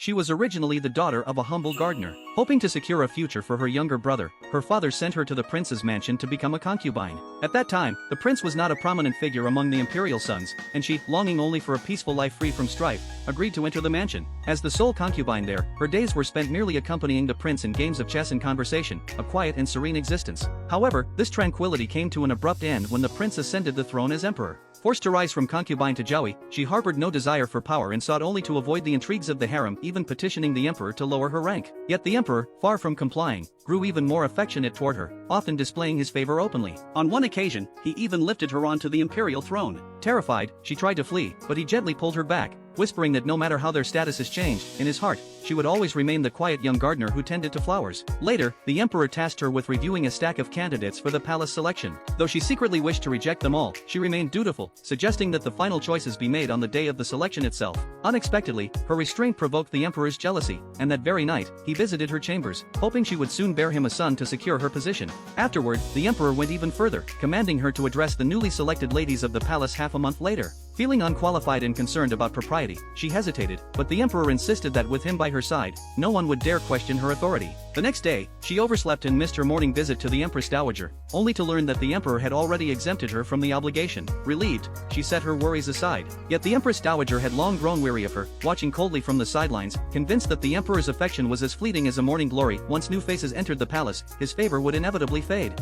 She was originally the daughter of a humble gardener. Hoping to secure a future for her younger brother, her father sent her to the prince's mansion to become a concubine. At that time, the prince was not a prominent figure among the imperial sons, and she, longing only for a peaceful life free from strife, agreed to enter the mansion. As the sole concubine there, her days were spent merely accompanying the prince in games of chess and conversation, a quiet and serene existence. However, this tranquility came to an abrupt end when the prince ascended the throne as emperor. Forced to rise from concubine to Joey, she harbored no desire for power and sought only to avoid the intrigues of the harem, even petitioning the emperor to lower her rank. Yet the emperor, far from complying, grew even more affectionate toward her, often displaying his favor openly. On one occasion, he even lifted her onto the imperial throne. Terrified, she tried to flee, but he gently pulled her back, whispering that no matter how their status is changed, in his heart, she would always remain the quiet young gardener who tended to flowers. Later, the emperor tasked her with reviewing a stack of candidates for the palace selection. Though she secretly wished to reject them all, she remained dutiful, suggesting that the final choices be made on the day of the selection itself. Unexpectedly, her restraint provoked the emperor's jealousy, and that very night, he visited her chambers, hoping she would soon bear him a son to secure her position. Afterward, the emperor went even further, commanding her to address the newly selected ladies of the palace half a month later. Feeling unqualified and concerned about propriety, she hesitated, but the emperor insisted that with him by her side, no one would dare question her authority. The next day, she overslept and missed her morning visit to the Empress Dowager, only to learn that the emperor had already exempted her from the obligation. Relieved, she set her worries aside. Yet the Empress Dowager had long grown weary of her, watching coldly from the sidelines, convinced that the emperor's affection was as fleeting as a morning glory. Once new faces entered the palace, his favor would inevitably fade.